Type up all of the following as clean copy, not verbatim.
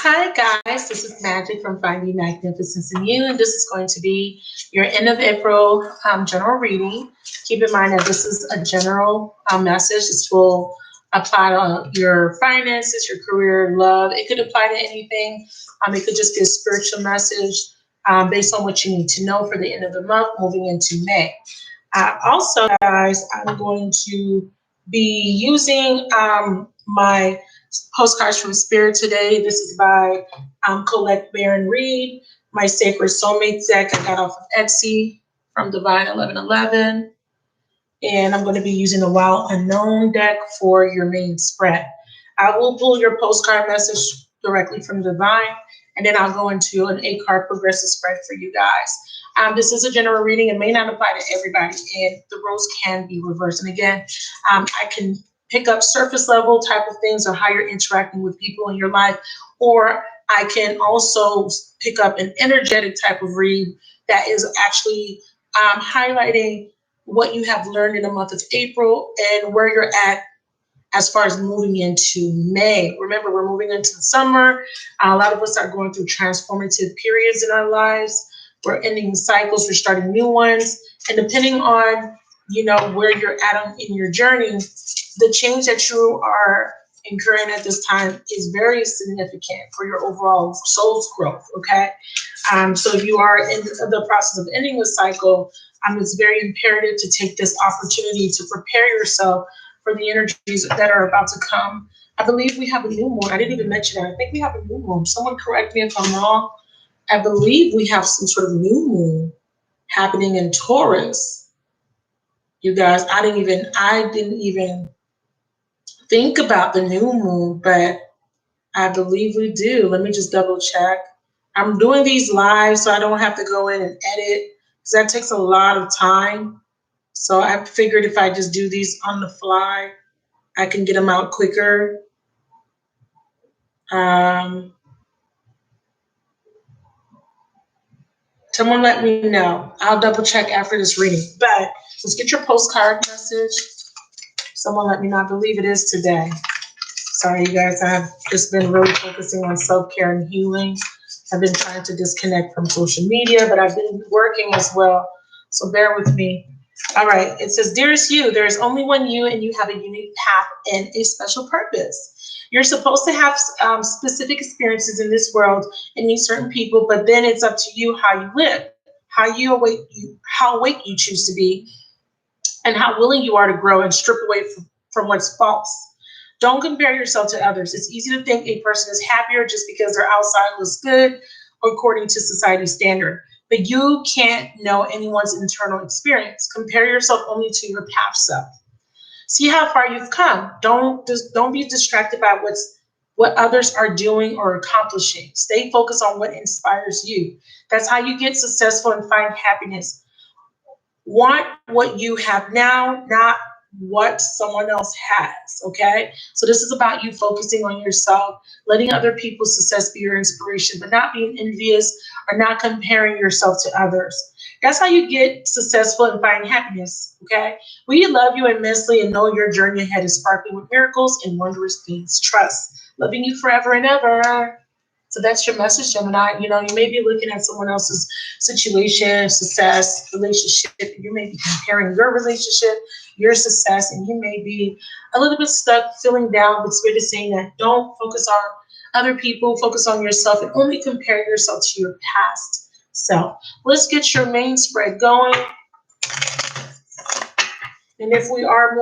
Hi guys, this is Magic from Finding Magnificence in You, and this is going to be your end of April general reading. Keep in mind that this is a general message. This will apply to your finances, your career, love. It could apply to anything. It could just be a spiritual message based on what you need to know for the end of the month, moving into May. Also, guys, I'm going to be using my postcards from Spirit today. This is by Colette Baron Reed, my Sacred Soulmate deck I got off of Etsy from Divine 1111. And I'm going to be using the Wild Unknown deck for your main spread. I will pull your postcard message directly from Divine, and then I'll go into an 8-card progressive spread for you guys. This is a general reading. It may not apply to everybody, and the roles can be reversed. And again, I can pick up surface level type of things or how you're interacting with people in your life, or I can also pick up an energetic type of read that is actually highlighting what you have learned in the month of April and where you're at as far as moving into May. Remember, we're moving into the summer. A lot of us are going through transformative periods in our lives. We're ending cycles, we're starting new ones. And depending on, where you're at in your journey, the change that you are incurring at this time is very significant for your overall soul's growth, okay? So if you are in the process of ending a cycle, it's very imperative to take this opportunity to prepare yourself for the energies that are about to come. I believe we have a new moon. I didn't even mention that. I think we have a new moon. Someone correct me if I'm wrong. I believe we have some sort of new moon happening in Taurus. You guys, I didn't even think about the new moon, but I believe we do. Let me just double check. I'm doing these live so I don't have to go in and edit, because that takes a lot of time. So I figured if I just do these on the fly, I can get them out quicker. Someone let me know. I'll double check after this reading. But let's get your postcard message. Someone let me know. I believe it is today. Sorry, you guys. I've just been really focusing on self-care and healing. I've been trying to disconnect from social media, but I've been working as well. So bear with me. All right. It says, dearest you, there is only one you, and you have a unique path and a special purpose. You're supposed to have specific experiences in this world and meet certain people, but then it's up to you how you live, how awake you choose to be, and how willing you are to grow and strip away from what's false. Don't compare yourself to others. It's easy to think a person is happier just because their outside looks good or according to society's standard. But you can't know anyone's internal experience. Compare yourself only to your past self. See how far you've come. Don't be distracted by what others are doing or accomplishing. Stay focused on what inspires you. That's how you get successful and find happiness. Want what you have now, not what someone else has, okay? So this is about you focusing on yourself, letting other people's success be your inspiration, but not being envious or not comparing yourself to others. That's how you get successful and find happiness, okay? We love you immensely and know your journey ahead is sparkling with miracles and wondrous things. Trust. Loving you forever and ever. So that's your message, Gemini. You may be looking at someone else's situation, success, relationship. You may be comparing your relationship, your success, and you may be a little bit stuck, feeling down. But Spirit is saying that don't focus on other people, focus on yourself, and only compare yourself to your past self. Let's get your main spread going. And if we are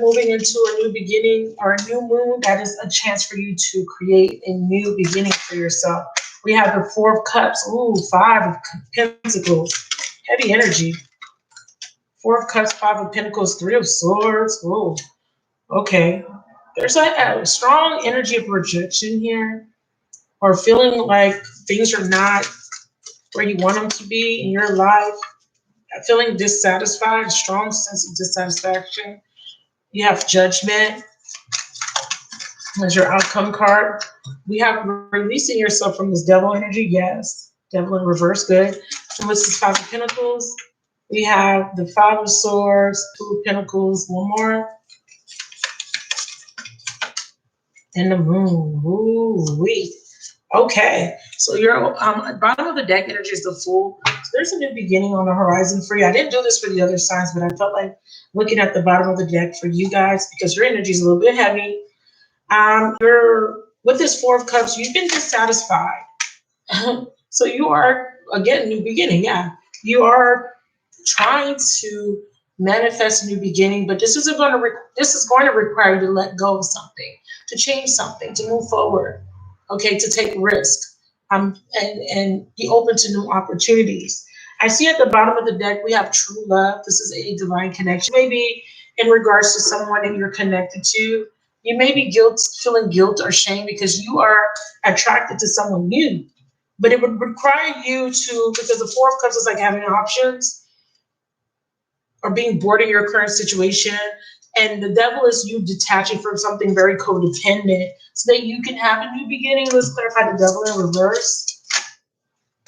moving into a new beginning or a new moon, that is a chance for you to create a new beginning for yourself. We have the 4 of Cups. Ooh, 5 of Pentacles. Heavy energy. 4 of Cups, 5 of Pentacles, 3 of Swords. Ooh, okay. There's a strong energy of rejection here, or feeling like things are not where you want them to be in your life. Feeling dissatisfied, strong sense of dissatisfaction. You have Judgment as your outcome card. We have releasing yourself from this devil energy. Yes, devil in reverse, good. And what's this 5 of Pentacles? We have the 5 of Swords, 2 of Pentacles, one more. And the Moon. Ooh, wee. Okay, so your bottom of the deck energy is the Fool. So there's a new beginning on the horizon for you. I didn't do this for the other signs, but I felt like looking at the bottom of the deck for you guys because your energy is a little bit heavy. You're with this Four of Cups. You've been dissatisfied, so you are again new beginning. Yeah, you are trying to manifest a new beginning, but this isn't going to this is going to require you to let go of something, to change something, to move forward. Okay, to take risk, and be open to new opportunities. I see at the bottom of the deck we have true love. This is a divine connection. Maybe in regards to someone that you're connected to, you may be feeling guilt or shame because you are attracted to someone new. But it would require you to, because the Four of Cups is like having options or being bored in your current situation. And the devil is you detaching from something very codependent so that you can have a new beginning. Let's clarify the devil in reverse.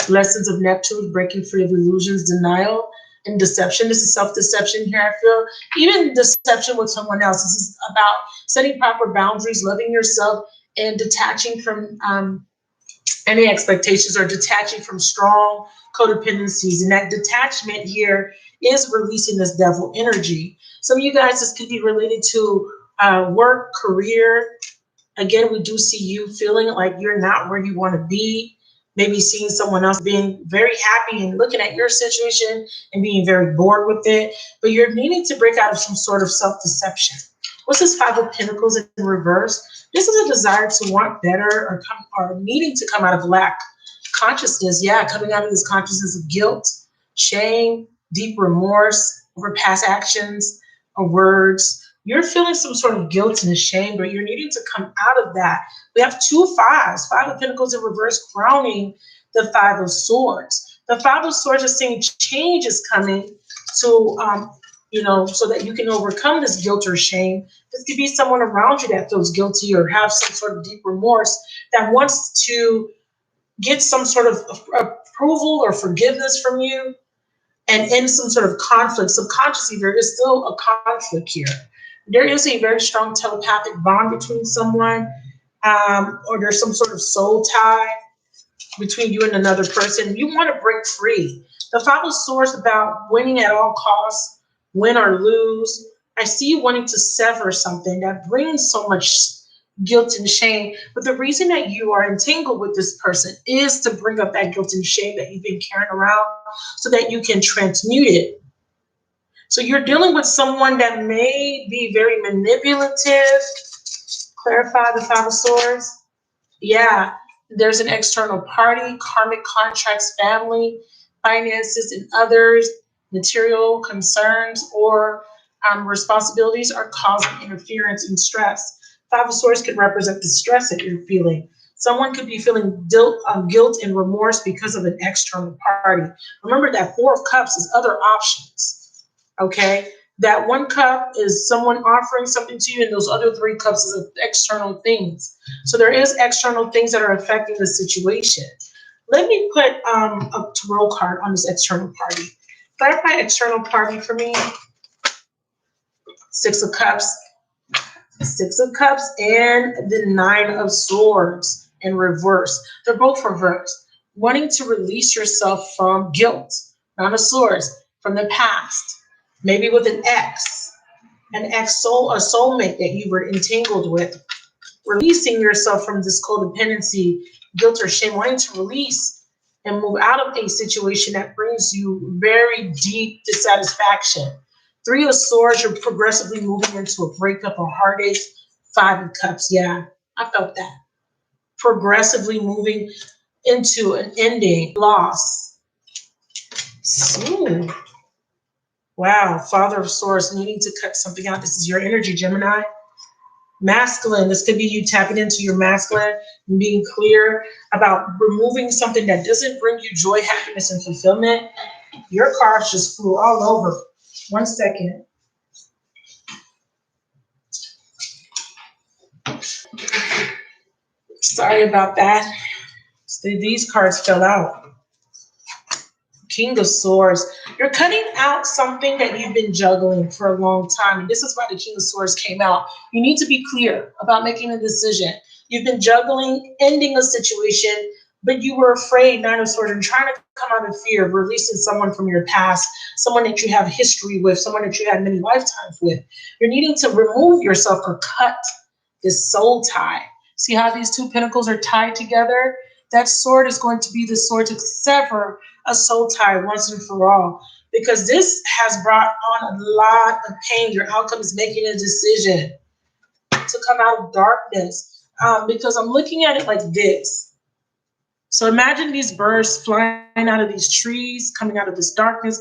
Lessons of Neptune, breaking free of illusions, denial, and deception. This is self-deception here, I feel. Even deception with someone else. This is about setting proper boundaries, loving yourself, and detaching from any expectations or detaching from strong codependencies. And that detachment here is releasing this devil energy. Some of you guys, this could be related to work, career. Again, we do see you feeling like you're not where you want to be. Maybe seeing someone else being very happy and looking at your situation and being very bored with it. But you're needing to break out of some sort of self-deception. What's this Five of Pentacles in reverse? This is a desire to want better or needing to come out of lack consciousness. Yeah, coming out of this consciousness of guilt, shame, deep remorse over past actions or words. You're feeling some sort of guilt and shame, but you're needing to come out of that. We have two fives, Five of Pentacles in reverse, crowning the Five of Swords. The Five of Swords is saying change is coming to, so that you can overcome this guilt or shame. This could be someone around you that feels guilty or have some sort of deep remorse that wants to get some sort of approval or forgiveness from you and end some sort of conflict. Subconsciously, there is still a conflict here. There is a very strong telepathic bond between someone, or there's some sort of soul tie between you and another person. You want to break free. The Five of Swords is about winning at all costs, win or lose. I see you wanting to sever something that brings so much guilt and shame. But the reason that you are entangled with this person is to bring up that guilt and shame that you've been carrying around so that you can transmute it. So you're dealing with someone that may be very manipulative. Clarify the Five of Swords. Yeah, there's an external party, karmic contracts, family, finances, and others, material concerns or responsibilities are causing interference and stress. Five of Swords could represent the stress that you're feeling. Someone could be feeling guilt and remorse because of an external party. Remember that Four of Cups is other options. Okay, that one cup is someone offering something to you, and those other three cups is external things. So there is external things that are affecting the situation. Let me put a tarot card on this external party. Clarify external party for me. Six of Cups, and the Nine of Swords in reverse. They're both reversed. Wanting to release yourself from guilt. Nine of Swords, from the past. Maybe with an soulmate that you were entangled with. Releasing yourself from this codependency, guilt, or shame, wanting to release and move out of a situation that brings you very deep dissatisfaction. Three of Swords, you're progressively moving into a breakup or heartache. Five of Cups, yeah, I felt that. Progressively moving into an ending, loss. Ooh. Wow, Father of Swords, needing to cut something out. This is your energy, Gemini. Masculine, this could be you tapping into your masculine and being clear about removing something that doesn't bring you joy, happiness, and fulfillment. Your cards just flew all over. 1 second. Sorry about that. So these cards fell out. King of Swords. You're cutting out something that you've been juggling for a long time. And this is why the King of Swords came out. You need to be clear about making a decision. You've been juggling, ending a situation, but you were afraid, Nine of Swords, and trying to come out of fear of releasing someone from your past, someone that you have history with, someone that you had many lifetimes with. You're needing to remove yourself or cut this soul tie. See how these two pentacles are tied together? That sword is going to be the sword to sever a soul tie once and for all, because this has brought on a lot of pain. Your outcome is making a decision to come out of darkness, because I'm looking at it like this. So imagine these birds flying out of these trees, coming out of this darkness,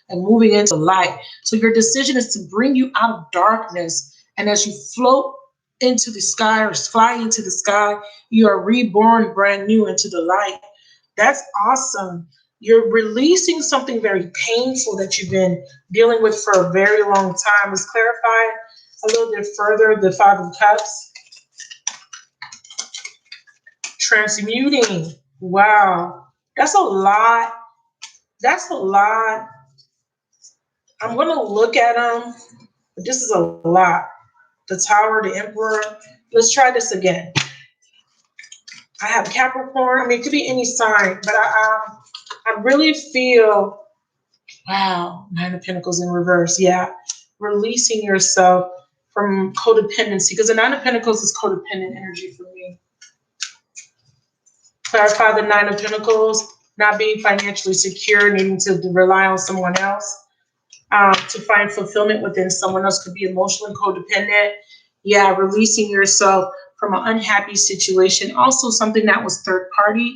and moving into light. So your decision is to bring you out of darkness. And as you float into the sky or fly into the sky, you are reborn brand new into the light. That's awesome. You're releasing something very painful that you've been dealing with for a very long time. Let's clarify a little bit further the Five of Cups. Transmuting. Wow. That's a lot. That's a lot. I'm going to look at them, but this is a lot. The Tower, the Emperor. Let's try this again. I have Capricorn. I mean, it could be any sign, but I really feel, wow, Nine of Pentacles in reverse. Yeah. Releasing yourself from codependency, because the Nine of Pentacles is codependent energy for me. Clarify the Nine of Pentacles, not being financially secure, needing to rely on someone else to find fulfillment within someone else, could be emotionally codependent. Yeah, releasing yourself from an unhappy situation. Also something that was third party,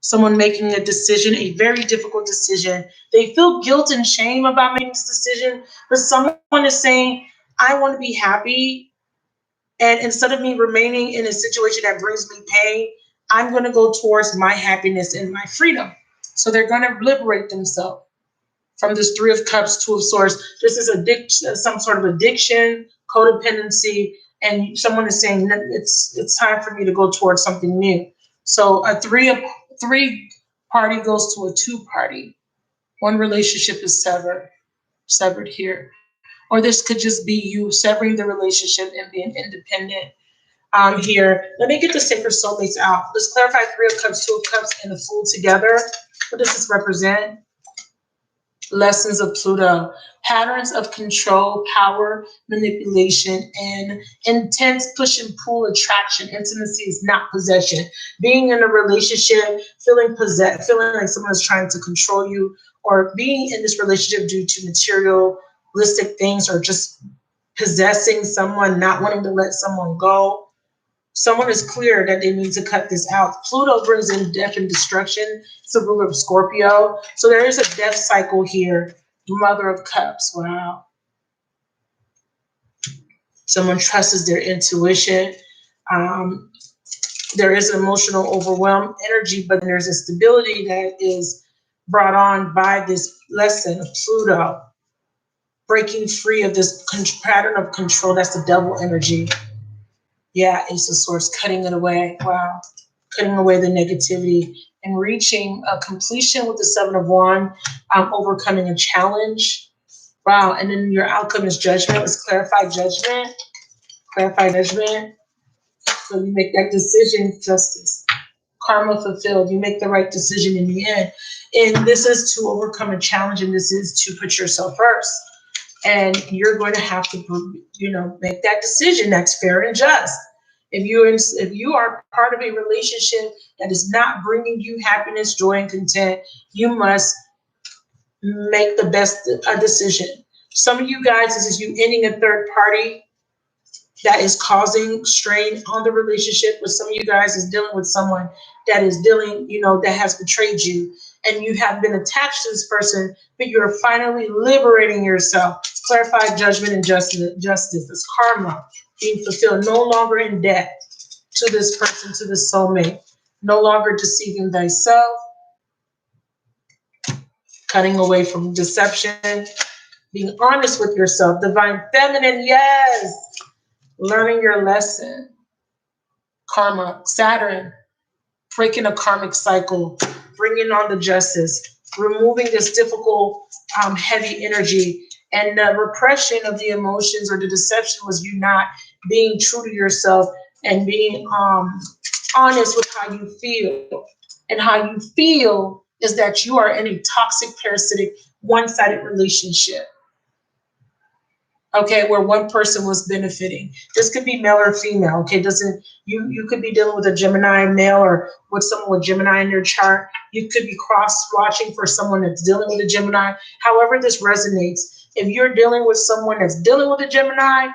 someone making a decision, a very difficult decision. They feel guilt and shame about making this decision, but someone is saying, I want to be happy. And instead of me remaining in a situation that brings me pain, I'm going to go towards my happiness and my freedom. So they're going to liberate themselves from this Three of Cups, Two of Swords. This is addiction, some sort of addiction, codependency, and someone is saying it's time for me to go towards something new. So a three party goes to a two party. One relationship is severed here. Or this could just be you severing the relationship and being independent. Here, let me get the sacred soulmates out. Let's clarify Three of Cups, Two of Cups, and the Fool together. What does this represent? Lessons of Pluto, patterns of control, power, manipulation, and intense push and pull attraction. Intimacy is not possession. Being in a relationship, feeling like someone is trying to control you, or being in this relationship due to materialistic things, or just possessing someone, not wanting to let someone go. Someone is clear that they need to cut this out. Pluto brings in death and destruction. It's the ruler of Scorpio. So there is a death cycle here. Mother of Cups. Wow. Someone trusts their intuition. There is emotional overwhelm energy, but there's a stability that is brought on by this lesson of Pluto. Breaking free of this pattern of control. That's the devil energy. Yeah, Ace of Swords, cutting it away. Wow. Cutting away the negativity and reaching a completion with the Seven of Wands, overcoming a challenge. Wow. And then your outcome is judgment. Let's clarify judgment. Clarify judgment. So you make that decision, justice. Karma fulfilled. You make the right decision in the end. And this is to overcome a challenge, and this is to put yourself first. And you're going to have to, make that decision that's fair and just. If you are part of a relationship that is not bringing you happiness, joy, and content, you must make the best decision. Some of you guys, this is you ending a third party that is causing strain on the relationship. With some of you guys is dealing with someone that is that has betrayed you, and you have been attached to this person, but you're finally liberating yourself. Clarify judgment and justice. It's karma being fulfilled. No longer in debt to this person, to this soulmate. No longer deceiving thyself. Cutting away from deception. Being honest with yourself. Divine feminine, yes. Learning your lesson. Karma, Saturn. Breaking a karmic cycle. bringing on the justice, removing this difficult, heavy energy. And the repression of the emotions or the deception was you not being true to yourself and being honest with how you feel. And how you feel is that you are in a toxic, parasitic, one-sided relationship. Okay, where one person was benefiting. This could be male or female. Okay, doesn't you could be dealing with a Gemini male or with someone with Gemini in your chart. You could be cross-watching for someone that's dealing with a Gemini. However, this resonates. If you're dealing with someone that's dealing with a Gemini,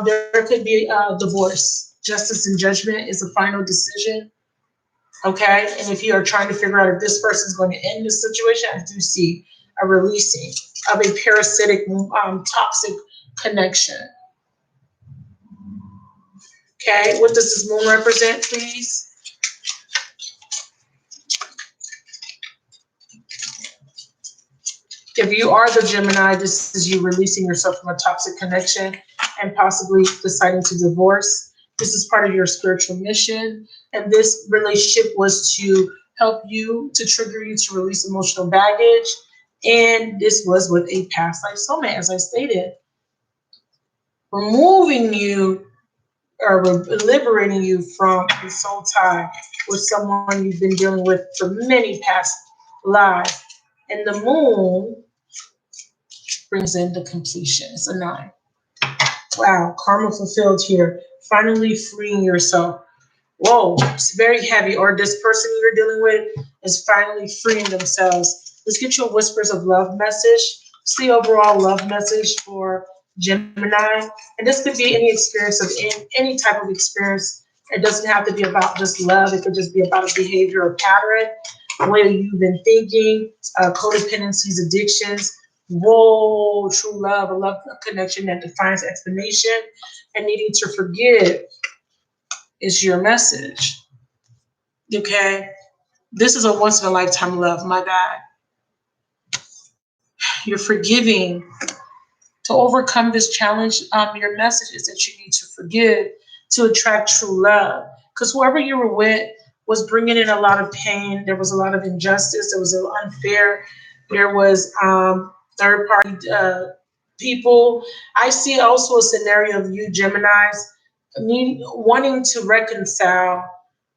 there could be a divorce. Justice and judgment is the final decision. Okay, and if you are trying to figure out if this person is going to end this situation, I do see a releasing of a parasitic, toxic connection. Okay, what does this moon represent, please? If you are the Gemini, this is you releasing yourself from a toxic connection and possibly deciding to divorce. This is part of your spiritual mission. And this relationship was to help you, to trigger you to release emotional baggage. And this was with a past life soulmate, as I stated. Removing you or liberating you from a soul tie with someone you've been dealing with for many past lives. And the moon brings in the completion. It's a 9. Wow, karma fulfilled here. Finally freeing yourself. Whoa, it's very heavy. Or this person you're dealing with is finally freeing themselves. Let's get you a whispers of love message. It's the overall love message for Gemini. And this could be any experience of any type of experience. It doesn't have to be about just love. It could just be about a behavior or pattern, the way you've been thinking, codependencies, addictions. Whoa, true love, a love connection that defines explanation and needing to forgive is your message. Okay? This is a once in a lifetime love, my God. You're forgiving. To overcome this challenge, your message is that you need to forgive to attract true love. Because whoever you were with was bringing in a lot of pain. There was a lot of injustice. There was unfair. There was third-party people. I see also a scenario of you Geminis wanting to reconcile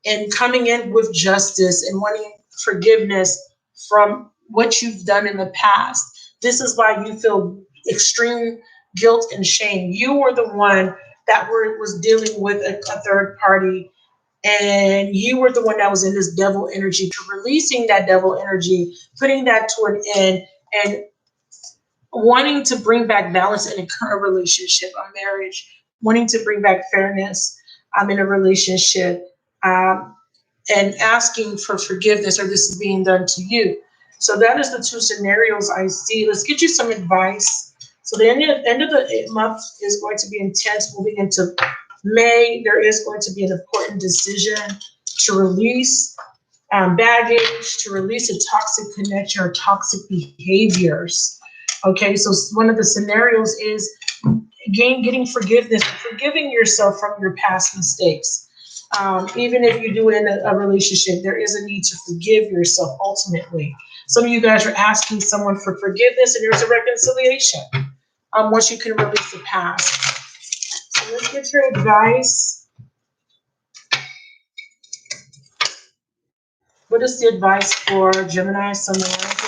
and coming in with justice and wanting forgiveness from what you've done in the past. This is why you feel extreme guilt and shame. You were the one that was dealing with a third party, and you were the one that was in this devil energy. Releasing that devil energy, putting that to an end, and wanting to bring back balance in a current relationship, a marriage, wanting to bring back fairness in a relationship, and asking for forgiveness, or this is being done to you. So that is the two scenarios I see. Let's get you some advice. So the end of the month is going to be intense. Moving into May, there is going to be an important decision to release baggage, to release a toxic connection or toxic behaviors. Okay, so one of the scenarios is getting forgiveness, forgiving yourself from your past mistakes. Even if you do it in a relationship, there is a need to forgive yourself ultimately. Some of you guys are asking someone for forgiveness, and there's a reconciliation once you can release the past. So let's get your advice. What is the advice for Gemini, Sun, and Rising?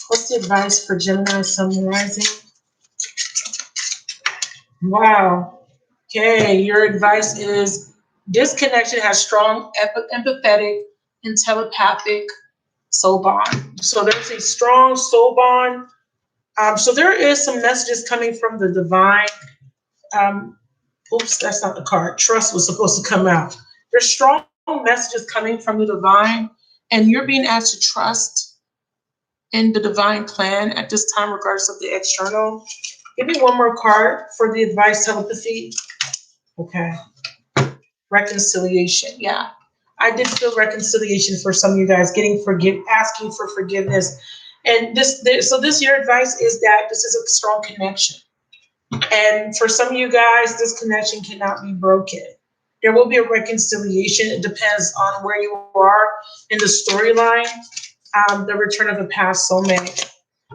What's the advice for Gemini, Sun, and Rising? Wow. Okay, your advice is this connection has strong empathetic and telepathic soul bond. So there's a strong soul bond. So there is some messages coming from the divine. Oops, that's not the card. Trust was supposed to come out. There's strong messages coming from the divine, and you're being asked to trust in the divine plan at this time, regardless of the external. Give me one more card for the advice telepathy. Okay. Reconciliation. Yeah. I did feel reconciliation for some of you guys, asking for forgiveness. And so your advice is that this is a strong connection. And for some of you guys, this connection cannot be broken. There will be a reconciliation. It depends on where you are in the storyline. The return of a past soulmate.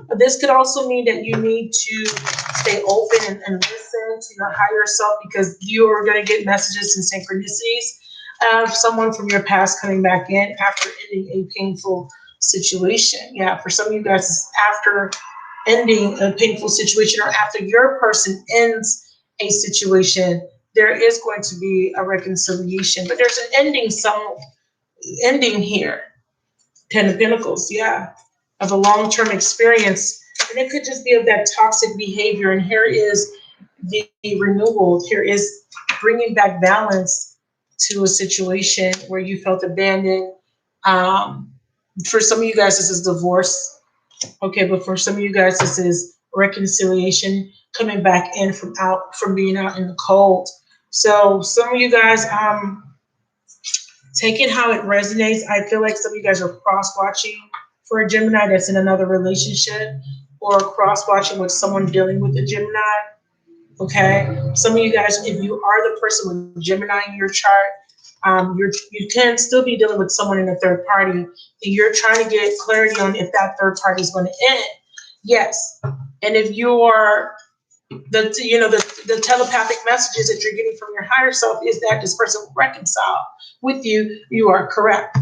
But this could also mean that you need to stay open and listen to your higher self, because you are going to get messages and synchronicities of someone from your past coming back in after ending a painful situation. Yeah, for some of you guys, it's after ending a painful situation, or after your person ends a situation, there is going to be a reconciliation. But there's an ending here. 10 of Pentacles, yeah, of a long-term experience. And it could just be of that toxic behavior. And here is the renewal. Here is bringing back balance to a situation where you felt abandoned. For some of you guys, this is divorce. Okay, but for some of you guys, this is reconciliation, coming back in from being out in the cold. So some of you guys, take it how it resonates. I feel like some of you guys are cross-watching for a Gemini that's in another relationship, or cross-watching with someone dealing with a Gemini. Okay, some of you guys, if you are the person with Gemini in your chart, you can still be dealing with someone in a third party, and you're trying to get clarity on if that third party is going to end. Yes, and if you are the telepathic messages that you're getting from your higher self is that this person will reconcile with you, you are correct.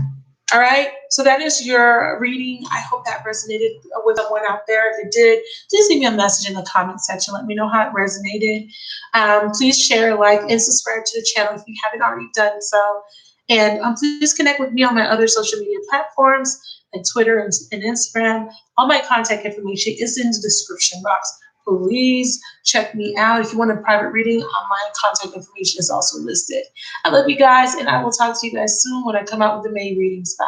All right, so that is your reading. I hope that resonated with someone out there. If it did, please leave me a message in the comment section. Let me know how it resonated. Please share, like, and subscribe to the channel if you haven't already done so. And please connect with me on my other social media platforms like Twitter and Instagram. All my contact information is in the description box. Please check me out. If you want a private reading, my contact information is also listed. I love you guys, and I will talk to you guys soon when I come out with the May readings. Bye.